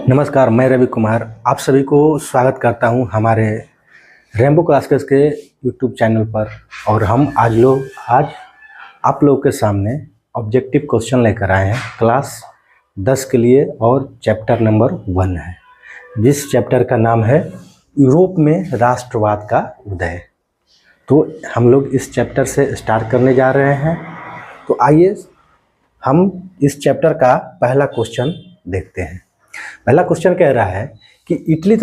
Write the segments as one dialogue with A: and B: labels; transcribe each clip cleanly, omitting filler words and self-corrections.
A: नमस्कार, मैं रवि कुमार आप सभी को स्वागत करता हूं हमारे रेनबो क्लासेस के यूट्यूब चैनल पर। और हम आज आप लोगों के सामने ऑब्जेक्टिव क्वेश्चन लेकर आए हैं क्लास 10 के लिए, और चैप्टर नंबर 1 है, जिस चैप्टर का नाम है यूरोप में राष्ट्रवाद का उदय। तो हम लोग इस चैप्टर से स्टार्ट करने जा रहे हैं। तो आइए हम इस चैप्टर का पहला क्वेश्चन देखते हैं। पहला क्वेश्चन कह रहा है कि इटली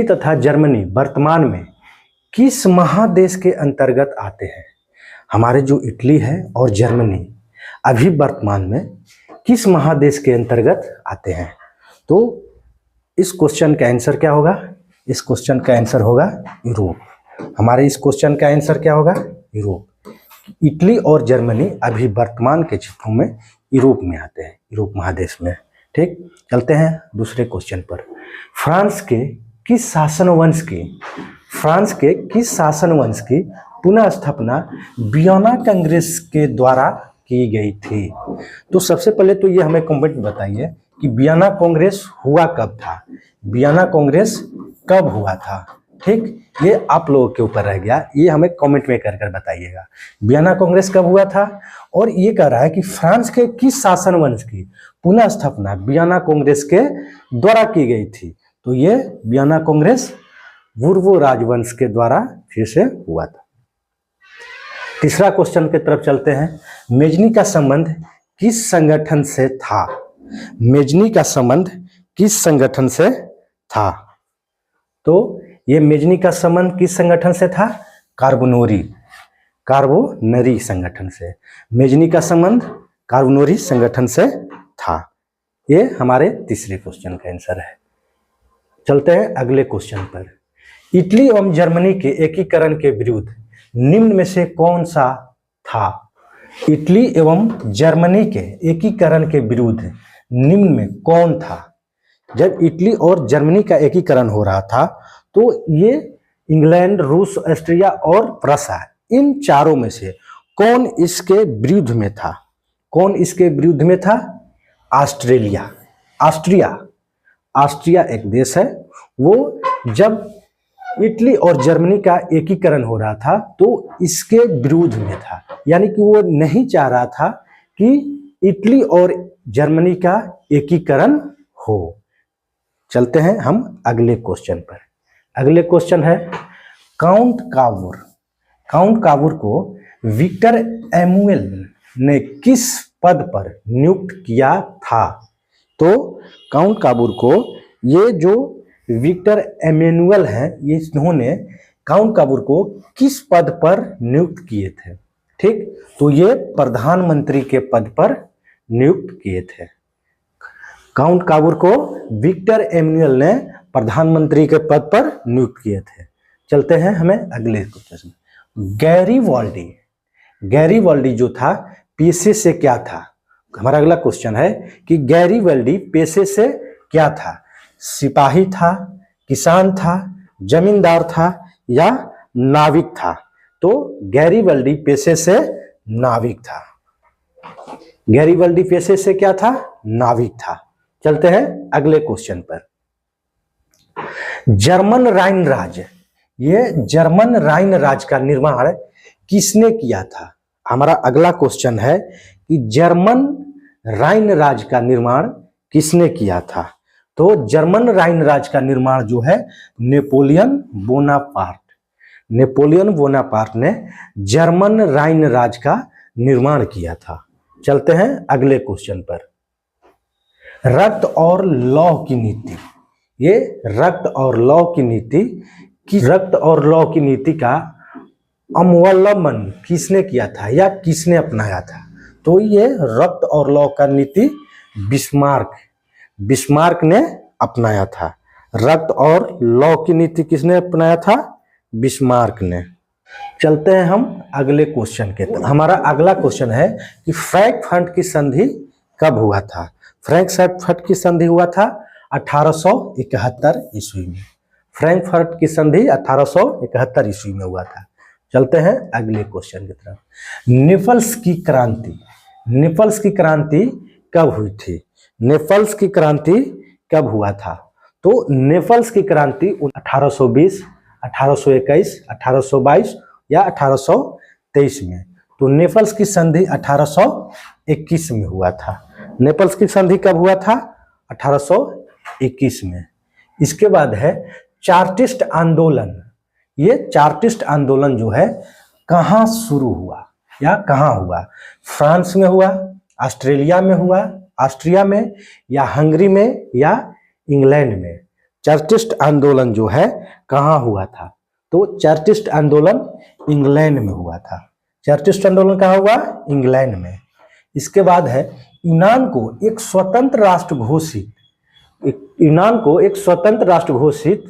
A: तथा जर्मनी वर्तमान में किस महादेश के अंतर्गत आते हैं। हमारे जो इटली है और जर्मनी अभी वर्तमान में किस महादेश के अंतर्गत आते हैं। तो इस क्वेश्चन का आंसर क्या होगा? इस क्वेश्चन का आंसर होगा यूरोप। हमारे इस क्वेश्चन का आंसर क्या होगा? यूरोप। इटली और जर्मनी अभी वर्तमान के क्षेत्रों में यूरोप में आते हैं, यूरोप महादेश में। ठीक, चलते हैं दूसरे क्वेश्चन पर। फ्रांस के किस शासन वंश की पुनः स्थापना वियना कांग्रेस के द्वारा की गई थी। तो सबसे पहले तो ये हमें कमेंट बताइए कि वियना कांग्रेस हुआ कब था, वियना कांग्रेस कब हुआ था। ठीक, ये आप लोगों के ऊपर रह गया, ये हमें कमेंट में कर बताइएगा वियना कांग्रेस कब हुआ था। और ये कह रहा है कि फ्रांस के किस शासन वंश की पुनः स्थापना वियना कांग्रेस के द्वारा की गई थी। तो ये वियना कांग्रेस बूर्बो राजवंश के द्वारा फिर से हुआ था। तीसरा क्वेश्चन की तरफ चलते हैं। मेजनी का संबंध किस संगठन से था? मेजनी का संबंध किस संगठन से था? तो ये मेजनी का संबंध किस संगठन से था? कार्बोनरी संगठन से। मेजनी का संबंध कार्बोनरी संगठन से था। ये हमारे तीसरे क्वेश्चन का आंसर है। चलते हैं अगले क्वेश्चन पर। इटली एवं जर्मनी के एकीकरण के विरुद्ध निम्न में से कौन सा था? इटली एवं जर्मनी के एकीकरण के विरुद्ध निम्न में कौन था? जब इटली और जर्मनी का एकीकरण हो रहा था तो ये इंग्लैंड, रूस, ऑस्ट्रिया और प्रसा, इन चारों में से कौन इसके विरुद्ध में था? कौन इसके विरुद्ध में था? ऑस्ट्रिया एक देश है। वो जब इटली और जर्मनी का एकीकरण हो रहा था तो इसके विरुद्ध में था, यानी कि वो नहीं चाह रहा था कि इटली और जर्मनी का एकीकरण हो। चलते हैं हम अगले क्वेश्चन पर। अगले क्वेश्चन है काउंट काबूर को विक्टर एमुअल ने किस पद पर नियुक्त किया था? तो काउंट काबूर को ये जो विक्टर एमुअल हैं, ये इन्होंने काउंट काबूर को किस पद पर नियुक्त किए थे? ठीक, तो ये प्रधानमंत्री के पद पर नियुक्त किए थे। काउंट काबूर को विक्टर एमुअल ने प्रधानमंत्री के पद पर नियुक्त किए थे। चलते हैं हमें अगले क्वेश्चन। गैरीवाल्डी जो था पेशे से क्या था? हमारा अगला क्वेश्चन है कि गैरीवाल्डी पेशे से क्या था? सिपाही था, किसान था, जमींदार था या नाविक था? तो गैरीवाल्डी पेशे से नाविक था। गैरीवाल्डी पेशे से क्या था? नाविक था। चलते हैं अगले क्वेश्चन पर। जर्मन राइन राज्य का निर्माण किसने किया था? हमारा अगला क्वेश्चन है कि जर्मन राइन राज्य का निर्माण किसने किया था? तो जर्मन राइन राज्य का निर्माण जो है नेपोलियन बोनापार्ट ने जर्मन राइन राज्य का निर्माण किया था। चलते हैं अगले क्वेश्चन पर। रक्त और लौह की नीति। ये रक्त और लौह की नीति का अवलंबन किसने किया था या किसने अपनाया था? तो ये रक्त और लौह का नीति बिस्मार्क ने अपनाया था। रक्त और लौह की नीति किसने अपनाया था? बिस्मार्क ने। चलते हैं हम अगले क्वेश्चन के। हमारा अगला क्वेश्चन है कि फ्रैंकफर्ट की संधि कब हुआ था? फ्रैंकफर्ट की संधि हुआ था 1871 ईस्वी में। फ्रैंकफर्ट की संधि 1871 ईस्वी में हुआ था। चलते हैं अगले क्वेश्चन की तरफ। नेपल्स की क्रांति कब हुई थी? नेपल्स की क्रांति कब हुआ था? तो नेपल्स की क्रांति 1820, 1821, 1822 या 1823 में। तो नेपल्स की संधि 1821 में हुआ था। नेपल्स की संधि कब हुआ था? 1821 में। इसके बाद है चार्टिस्ट आंदोलन। ये चार्टिस्ट आंदोलन जो है कहाँ शुरू हुआ या कहाँ हुआ? फ्रांस में हुआ, ऑस्ट्रेलिया में हुआ, ऑस्ट्रिया में, या हंगरी में, या इंग्लैंड में? चार्टिस्ट आंदोलन जो है कहाँ हुआ था? तो चार्टिस्ट आंदोलन इंग्लैंड में हुआ था। चार्टिस्ट आंदोलन कहाँ हुआ? इंग्लैंड में। इसके बाद है यूनान को एक स्वतंत्र राष्ट्र घोषित, यूनान को एक स्वतंत्र राष्ट्र घोषित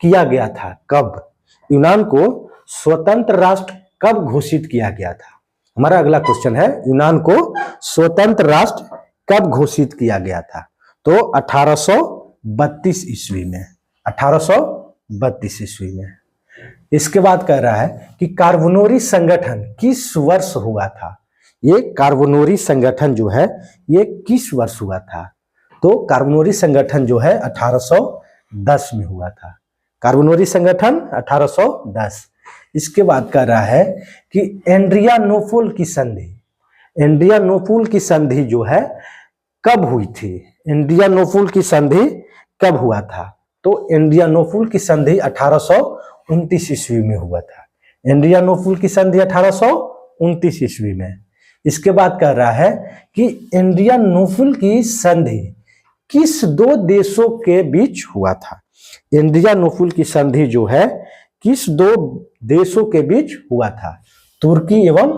A: किया गया था। कब? यूनान को स्वतंत्र राष्ट्र कब घोषित किया गया था? हमारा अगला क्वेश्चन है यूनान को स्वतंत्र राष्ट्र कब घोषित किया गया था? तो 1832 ईस्वी में। 1832 ईस्वी में। इसके बाद कह रहा है कि कार्बोनेरी संगठन किस वर्ष हुआ था? ये कार्बोनेरी संगठन जो है ये किस वर्ष हुआ था? तो कार्बोनेरी संगठन जो है 1810 में हुआ था। कार्बोनेरी संगठन 1810। इसके बाद कह रहा है कि एड्रियानोपल की संधि, एड्रियानोपल की संधि जो है कब हुई थी? एड्रियानोपल की संधि कब हुआ था? तो एड्रियानोपल की संधि 1829 ईस्वी में हुआ था। एड्रियानोपल की संधि 1829 ईस्वी में। इसके बाद कह रहा है कि एड्रियानोपल की संधि किस दो देशों के बीच हुआ था? एड्रियानोपल की संधि जो है किस दो देशों के बीच हुआ था? तुर्की एवं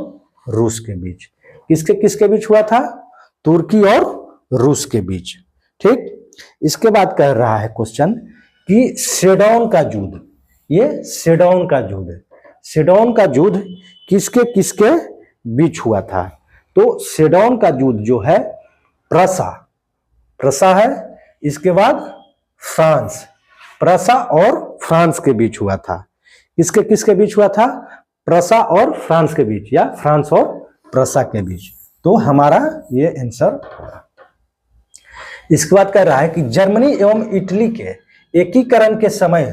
A: रूस के बीच। किसके किसके बीच हुआ था? तुर्की और रूस के बीच। ठीक। इसके बाद कह रहा है क्वेश्चन कि सेडौन का युद्ध, ये सेडौन का युद्ध, सेडौन का युद्ध किसके किसके बीच हुआ था? तो सेडौन का युद्ध जो है प्रसा, प्रसा है। इसके बाद फ्रांस, प्रसा और फ्रांस के बीच हुआ था। किसके किसके बीच हुआ था? प्रसा और फ्रांस के बीच, या फ्रांस और प्रसा के बीच। तो हमारा ये आंसर। इसके बाद कह रहा है कि जर्मनी एवं इटली के एकीकरण के समय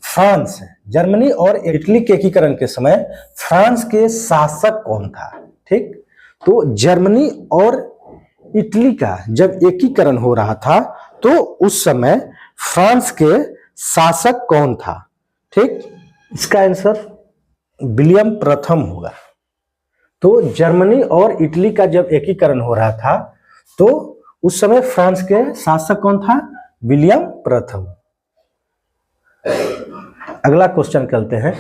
A: फ्रांस, जर्मनी और इटली के एकीकरण के समय फ्रांस के शासक कौन था? ठीक। तो जर्मनी और इटली का जब एकीकरण हो रहा था तो उस समय फ्रांस के शासक कौन था? ठीक। इसका आंसर विलियम प्रथम होगा। तो जर्मनी और इटली का जब एकीकरण हो रहा था तो उस समय फ्रांस के शासक कौन था? विलियम प्रथम। अगला क्वेश्चन करते हैं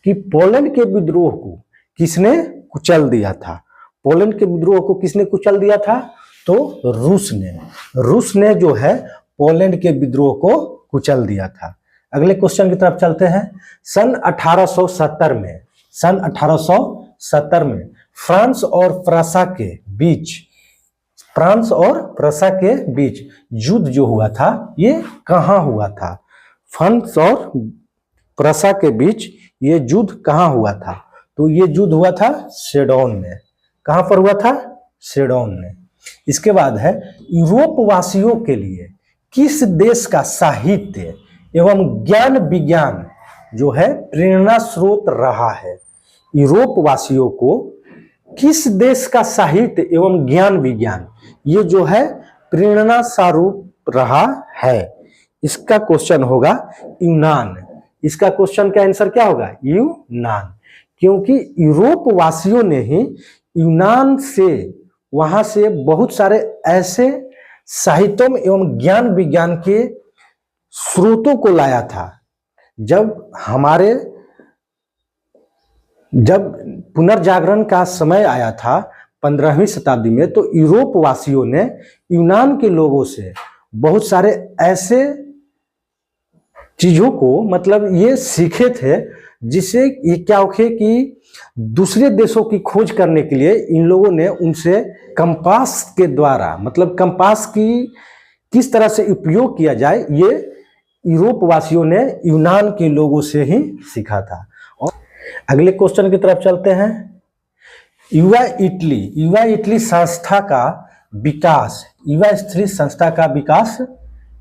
A: कि पोलैंड के विद्रोह को किसने कुचल दिया था? पोलैंड के विद्रोह को किसने कुचल दिया था? तो रूस ने। रूस ने जो है पोलैंड के विद्रोह को कुचल दिया था। अगले क्वेश्चन की तरफ चलते हैं। सन 1870 में, सन 1870 में फ्रांस और प्रसा के बीच, फ्रांस और प्रसा के बीच युद्ध जो हुआ था ये कहाँ हुआ था? फ्रांस और प्रसा के बीच ये युद्ध कहाँ हुआ था? तो ये युद्ध हुआ था सेडौन में। कहाँ पर हुआ था? सेडौन में। इसके बाद है यूरोप वासियों के लिए किस देश का साहित्य एवं ज्ञान विज्ञान जो है प्रेरणा स्रोत रहा है? यूरोप वासियों को किस देश का साहित्य एवं ज्ञान विज्ञान ये जो है प्रेरणा स्वरूप रहा है? इसका क्वेश्चन होगा यूनान। इसका क्वेश्चन का आंसर क्या होगा? यूनान। क्योंकि यूरोप वासियों ने ही यूनान से, वहां से बहुत सारे ऐसे साहित्यों एवं ज्ञान विज्ञान के स्रोतों को लाया था। जब पुनर्जागरण का समय आया था 15वीं शताब्दी में, तो यूरोप वासियों ने यूनान के लोगों से बहुत सारे ऐसे चीजों को मतलब ये सीखे थे जिससे ये क्या होखे कि दूसरे देशों की खोज करने के लिए इन लोगों ने उनसे कंपास के द्वारा, मतलब कंपास की किस तरह से उपयोग किया जाए, ये यूरोप वासियों ने यूनान के लोगों से ही सीखा था। और अगले क्वेश्चन की तरफ चलते हैं। युवा इटली संस्था का विकास युवा स्त्री संस्था का विकास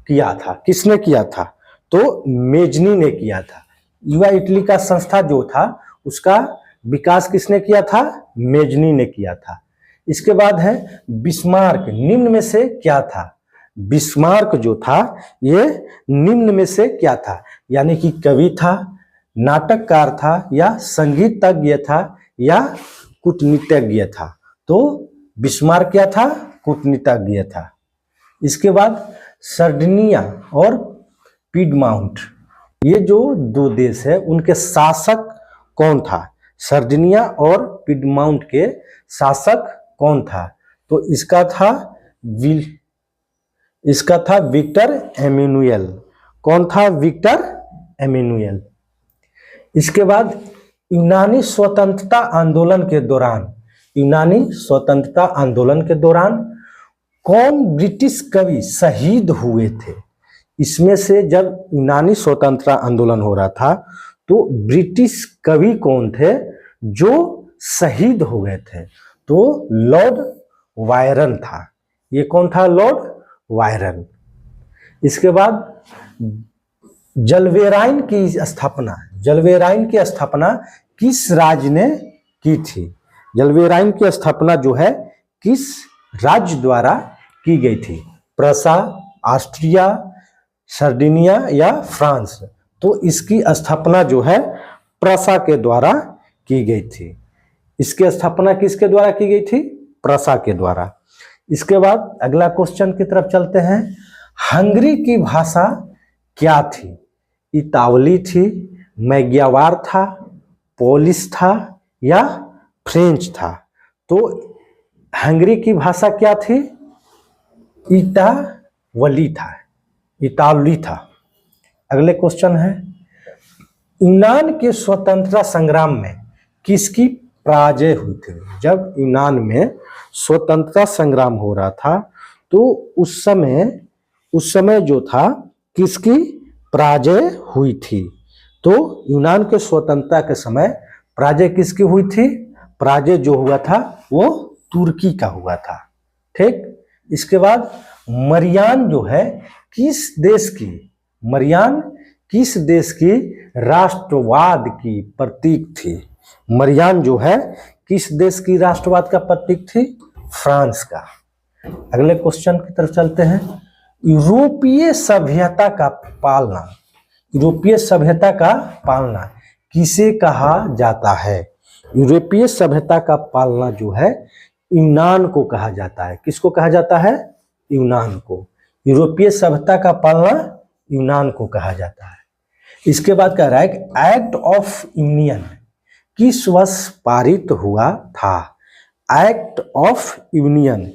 A: किया था। किसने किया था? तो मेजनी ने किया था। युवा इटली का संस्था जो था उसका विकास किसने किया था? मेजनी ने किया था। इसके बाद है बिस्मार्क, निम्न में से क्या था? बिस्मार्क जो था ये निम्न में से क्या था? यानी कि कवि था, नाटककार था, या संगीतज्ञ था, या कूटनीतिज्ञ था। तो बिस्मार्क क्या था? कूटनीतिज्ञ था। इसके बाद सर्डिनिया और पिडमाउंट, ये जो दो देश है उनके शासक कौन था? सर्डिनिया और पिडमाउंट के शासक कौन था? तो इसका था विक्टर एमेनुएल। कौन था? Victor Emmanuel. इसके बाद यूनानी स्वतंत्रता आंदोलन के दौरान कौन ब्रिटिश कवि शहीद हुए थे? इसमें से जब यूनानी स्वतंत्रता आंदोलन हो रहा था तो ब्रिटिश कवि कौन थे जो शहीद हो गए थे? तो लॉर्ड वायरन था। ये कौन था? Lord Byron. इसके बाद जलवेराइन की स्थापना किस राज्य ने की थी? जलवेराइन की स्थापना जो है किस राज्य द्वारा की गई थी? प्रसा, ऑस्ट्रिया, सर्डिनिया या फ्रांस? तो इसकी स्थापना जो है प्रसा के द्वारा की गई थी। इसकी स्थापना किसके द्वारा की गई थी? प्रसा के द्वारा। इसके बाद अगला क्वेश्चन की तरफ चलते हैं। हंगरी की भाषा क्या थी? इतावली थी, मैग्यावार था, पोलिश था, या फ्रेंच था? तो हंगरी की भाषा क्या थी? इतावली था। अगले क्वेश्चन है, यूनान के स्वतंत्रता संग्राम में किसकी पराजय हुई थी? जब यूनान में स्वतंत्रता संग्राम हो रहा था तो उस समय जो था किसकी पराजय हुई थी? तो यूनान के स्वतंत्रता के समय पराजय किसकी हुई थी? पराजय जो हुआ था वो तुर्की का हुआ था। ठीक। इसके बाद मरियान जो है किस देश की राष्ट्रवाद की प्रतीक थी? मरियान जो है किस देश की राष्ट्रवाद का प्रतीक थी? फ्रांस का। अगले क्वेश्चन की तरफ चलते हैं। यूरोपीय सभ्यता का पालना किसे कहा जाता है? यूरोपीय सभ्यता का पालना जो है यूनान को कहा जाता है। किसको कहा जाता है? यूनान को। यूरोपीय सभ्यता का पालना यूनान को कहा जाता है। इसके बाद कह रहा है कि एक्ट ऑफ यूनियन किस वर्ष पारित हुआ था? एक्ट ऑफ यूनियन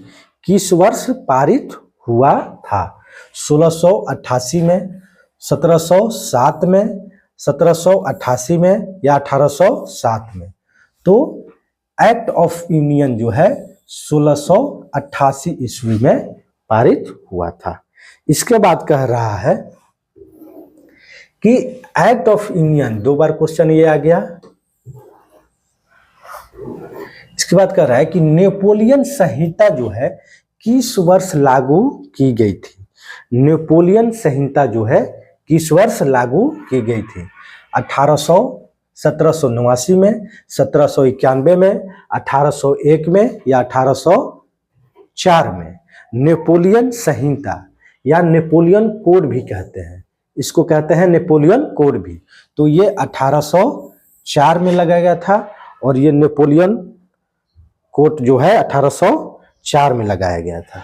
A: किस वर्ष पारित हुआ था? 1688 में, 1707 में, 1788 में, या 1807 में? तो एक्ट ऑफ यूनियन जो है 1688 ईस्वी में पारित हुआ था। इसके बाद कह रहा है कि एक्ट ऑफ यूनियन, दो बार क्वेश्चन ये आ गया। इसके बाद कह रहा है कि नेपोलियन संहिता जो है किस वर्ष लागू की गई थी? नेपोलियन संहिता जो है किस वर्ष लागू की गई थी? 1789 में, 1791 में, 1801 में, या 1804 में? नेपोलियन संहिता या नेपोलियन कोड भी कहते हैं, इसको कहते हैं नेपोलियन कोड भी। तो ये 1804 में लगाया गया था और ये नेपोलियन कोड जो है 1804 में लगाया गया था।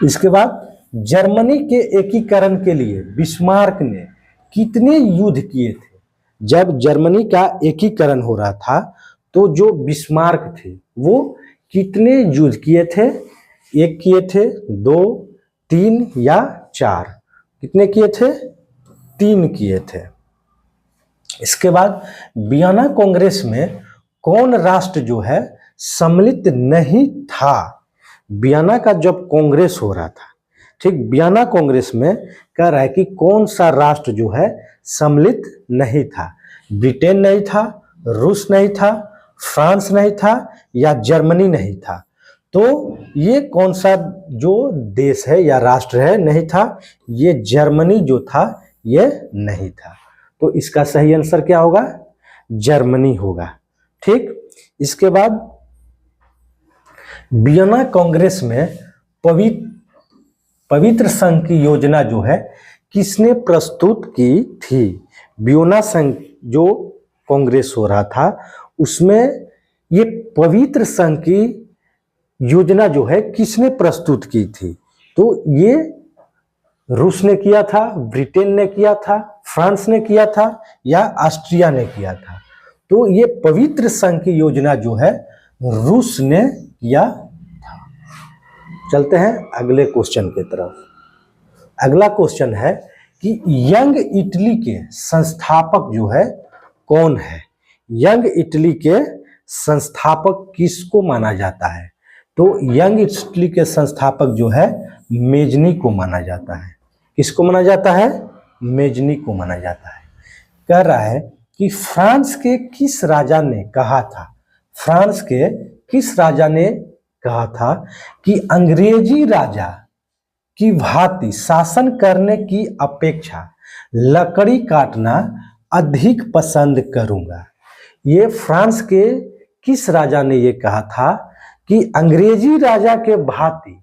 A: इसके बाद जर्मनी के एकीकरण के लिए बिस्मार्क ने कितने युद्ध किए थे? जब जर्मनी का एकीकरण हो रहा था तो जो बिस्मार्क थे वो कितने युद्ध किए थे? 1 किए थे, 2, 3 या 4? कितने किए थे? 3 किए थे। इसके बाद वियना कांग्रेस में कौन राष्ट्र जो है सम्मिलित नहीं था? वियना का जब कांग्रेस हो रहा था, ठीक, वियना कांग्रेस में कह रहा है कि कौन सा राष्ट्र जो है सम्मिलित नहीं था? ब्रिटेन नहीं था, रूस नहीं था, फ्रांस नहीं था, या जर्मनी नहीं था? तो ये कौन सा जो देश है या राष्ट्र है, नहीं था, ये जर्मनी जो था ये नहीं था। तो इसका सही आंसर क्या होगा, जर्मनी होगा। ठीक, इसके बाद वियना कांग्रेस में पवित्र संघ की योजना जो है किसने प्रस्तुत की थी। वियना संघ जो कांग्रेस हो रहा था उसमें ये पवित्र संघ की योजना जो है किसने प्रस्तुत की थी। तो ये रूस ने किया था, ब्रिटेन ने किया था, फ्रांस ने किया था या ऑस्ट्रिया ने किया था। तो ये पवित्र संघ की योजना जो है रूस ने किया था। चलते हैं अगले क्वेश्चन की तरफ। अगला क्वेश्चन है कि यंग इटली के संस्थापक जो है कौन है। यंग इटली के संस्थापक किसको माना जाता है। तो यंग इटली के संस्थापक जो है मेजनी को माना जाता है। किसको माना जाता है, मेजनी को माना जाता है। कह रहा है कि फ्रांस के किस राजा ने कहा था, फ्रांस के किस राजा ने कहा था कि अंग्रेजी राजा की भांति शासन करने की अपेक्षा लकड़ी काटना अधिक पसंद करूंगा। ये फ्रांस के किस राजा ने ये कहा था कि अंग्रेजी राजा के भांति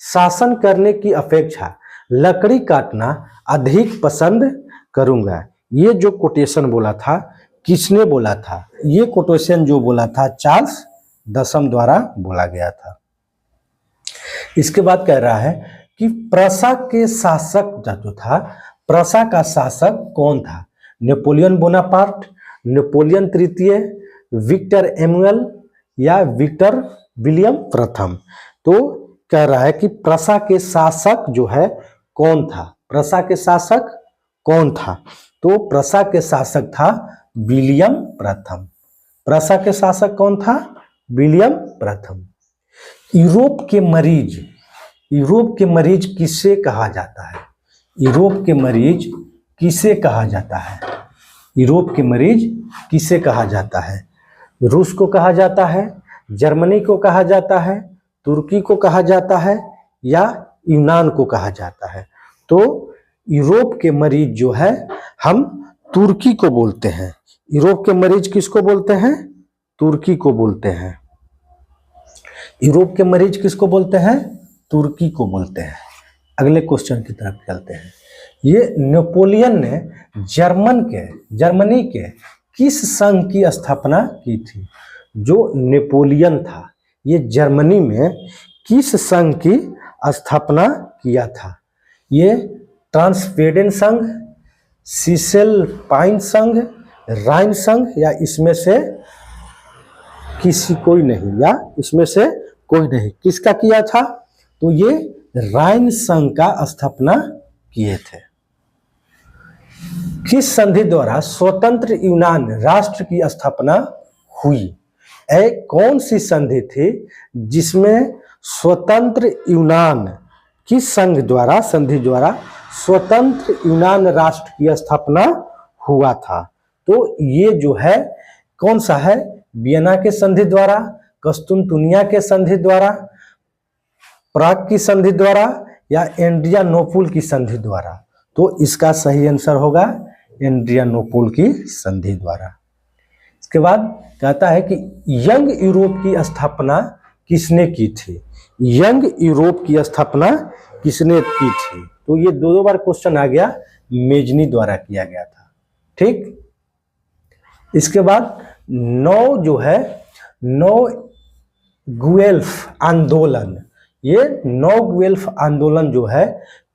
A: शासन करने की अपेक्षा लकड़ी काटना अधिक पसंद करूंगा। ये जो कोटेशन बोला था किसने बोला था, ये कोटेशन जो बोला था चार्ल्स दशम द्वारा बोला गया था। इसके बाद कह रहा है कि प्रसा के शासक जो था, प्रसा का शासक कौन था। नेपोलियन बोनापार्ट, नेपोलियन तृतीय, विक्टर एमुअल या विक्टर विलियम प्रथम। तो कह रहा है कि प्रसा के शासक जो है कौन था, प्रसा के शासक कौन था। तो प्रसा के शासक था विलियम प्रथम। प्रसा के शासक कौन था, विलियम प्रथम। यूरोप के मरीज, यूरोप के मरीज किसे कहा जाता है। यूरोप के मरीज किसे कहा जाता है, यूरोप के मरीज किसे कहा जाता है। रूस को कहा जाता है, जर्मनी को कहा जाता है, तुर्की को कहा जाता है या यूनान को कहा जाता है। तो यूरोप के मरीज जो है हम तुर्की को बोलते हैं। यूरोप के मरीज किसको बोलते हैं, तुर्की को बोलते हैं। यूरोप के मरीज किसको बोलते हैं, तुर्की को बोलते हैं। अगले क्वेश्चन की तरफ चलते हैं। ये नेपोलियन ने जर्मनी के किस संघ की स्थापना की थी। जो नेपोलियन था ये जर्मनी में किस संघ की स्थापना किया था। ये ट्रांस्पेडेन संघ, सीसेल पाइन संघ, राइन संघ या इसमें से कोई नहीं, या इसमें से कोई नहीं। किसका किया था, तो ये राइन संघ का स्थापना किए थे। किस संधि द्वारा स्वतंत्र यूनान राष्ट्र की स्थापना हुई। कौन सी संधि थी जिसमें स्वतंत्र यूनान, किस संधि द्वारा स्वतंत्र यूनान राष्ट्र की स्थापना हुआ था। तो ये जो है कौन सा है, वियना के संधि द्वारा, कस्तुनतुनिया के संधि द्वारा, प्राग की संधि द्वारा या एड्रियानोपुल की संधि द्वारा। तो इसका सही आंसर होगा एड्रियानोपुल की संधि द्वारा। इसके बाद कहता है कि यंग यूरोप की स्थापना किसने की थी। यंग यूरोप की स्थापना किसने की थी। तो ये दो बार क्वेश्चन आ गया, मेजनी द्वारा किया गया था। ठीक, इसके बाद नौ गुएल्फ आंदोलन। ये नौ गुएल्फ आंदोलन जो है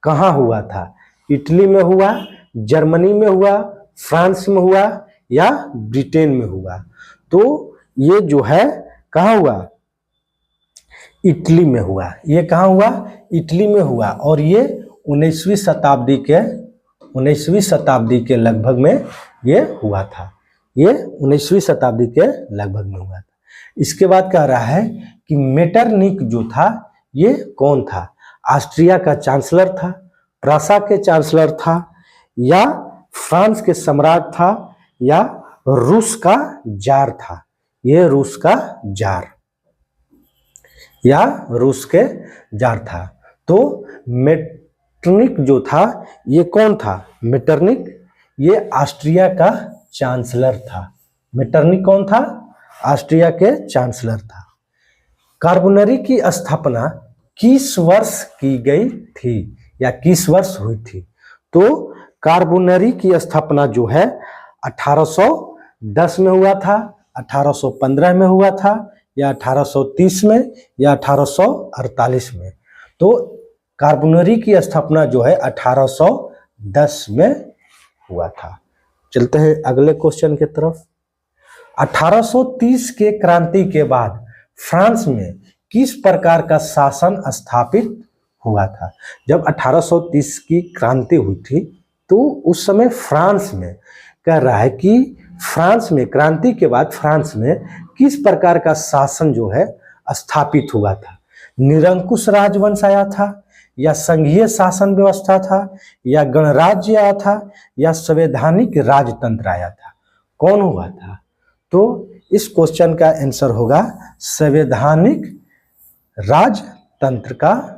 A: कहाँ हुआ था। इटली में हुआ, जर्मनी में हुआ, फ्रांस में हुआ या ब्रिटेन में हुआ। तो ये जो है कहाँ हुआ, इटली में हुआ। ये कहाँ हुआ, इटली में हुआ। और ये 19वीं शताब्दी के लगभग में ये हुआ था। ये 19वीं शताब्दी के लगभग में हुआ था। इसके बाद कह रहा है कि मेटरनिक जो था ये कौन था। ऑस्ट्रिया का चांसलर था, प्रासा के चांसलर था या फ्रांस के सम्राट था या रूस का जार था। ये रूस का जार। या रूस के जार था। तो मेटरनिक जो था ये कौन था? मेटरनिक ये ऑस्ट्रिया का चांसलर था। मेटरनिक कौन था? ऑस्ट्रिया के चांसलर था। कार्बोनरी की स्थापना किस वर्ष की गई थी या किस वर्ष हुई थी? तो कार्बोनरी की स्थापना जो है 1810 में हुआ था, 1815 में हुआ था, या 1830 में, या 1848 में। तो कार्बोनरी की स्थापना जो है 1810 में हुआ था। चलते हैं अगले क्वेश्चन की तरफ। 1830 के क्रांति के बाद फ्रांस में किस प्रकार का शासन स्थापित हुआ था? जब 1830 की क्रांति हुई थी तो उस समय फ्रांस में कह रहा है कि फ्रांस में क्रांति के बाद फ्रांस में किस प्रकार का शासन जो है स्थापित हुआ था? निरंकुश राजवंश आया था, या संघीय शासन व्यवस्था था, या गणराज्य आया था, या संवैधानिक राजतंत्र आया था? कौन हुआ था? तो इस क्वेश्चन का आंसर होगा संवैधानिक राजतंत्र का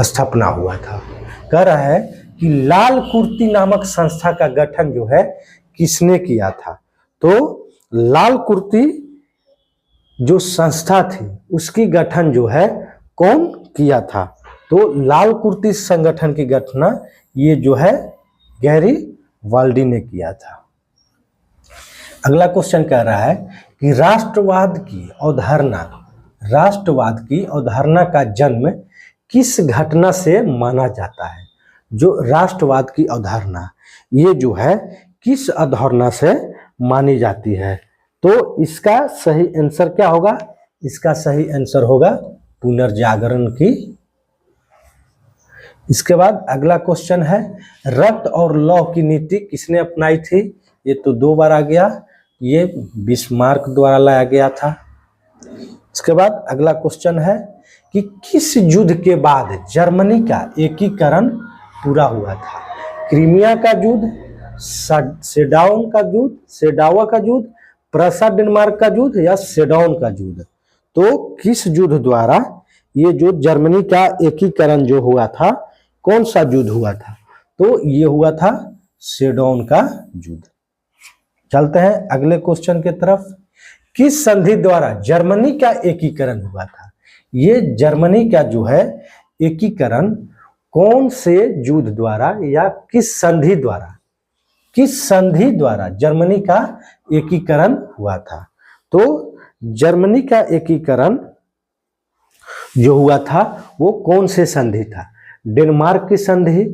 A: स्थापना हुआ था। कह रहा है कि लाल कुर्ती नामक संस्था का गठन जो है किसने किया था? तो लाल कुर्ती जो संस्था थी उसकी गठन जो है कौन किया था? तो लाल कुर्ती संगठन की गठन ये जो है गैरी वाल्डी ने किया था। अगला क्वेश्चन कह रहा है कि राष्ट्रवाद की अवधारणा का जन्म किस घटना से माना जाता है? जो राष्ट्रवाद की अवधारणा ये जो है किस अवधारणा से मानी जाती है? तो इसका सही आंसर क्या होगा? इसका सही आंसर होगा पुनर्जागरण की। इसके बाद अगला क्वेश्चन है रक्त और लौह की नीति किसने अपनाई थी? ये तो 2 बार आ गया, ये बिस्मार्क द्वारा लाया गया था। इसके बाद अगला क्वेश्चन है कि किस युद्ध के बाद जर्मनी का एकीकरण पूरा हुआ था? क्रीमिया का युद्ध, सेडावा का युद्ध, प्रसा डेनमार्क का युद्ध, या सेडौन का युद्ध? तो किस युद्ध द्वारा ये जो जर्मनी का एकीकरण जो हुआ था, कौन सा युद्ध हुआ था? तो ये हुआ था सेडौन का युद्ध। चलते हैं अगले क्वेश्चन की तरफ। किस संधि द्वारा जर्मनी का एकीकरण हुआ था? ये जर्मनी का जो है एकीकरण कौन से युद्ध द्वारा या किस संधि द्वारा जर्मनी का एकीकरण हुआ था? तो जर्मनी का एकीकरण जो हुआ था वो कौन से संधि था? डेनमार्क की संधि,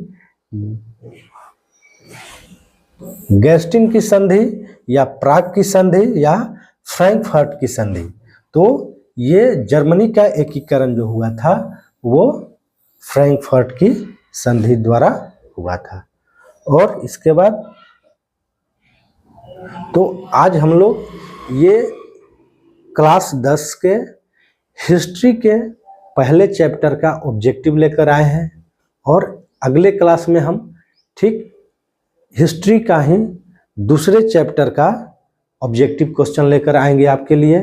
A: गेस्टिन की संधि, या प्राग की संधि, या फ्रैंकफर्ट की संधि? तो ये जर्मनी का एकीकरण जो हुआ था वो फ्रैंकफर्ट की संधि द्वारा हुआ था। और इसके बाद तो आज हम लोग ये क्लास 10 के हिस्ट्री के पहले चैप्टर का ऑब्जेक्टिव लेकर आए हैं, और अगले क्लास में हम ठीक हिस्ट्री का ही दूसरे चैप्टर का ऑब्जेक्टिव क्वेश्चन लेकर आएंगे आपके लिए।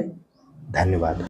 A: धन्यवाद।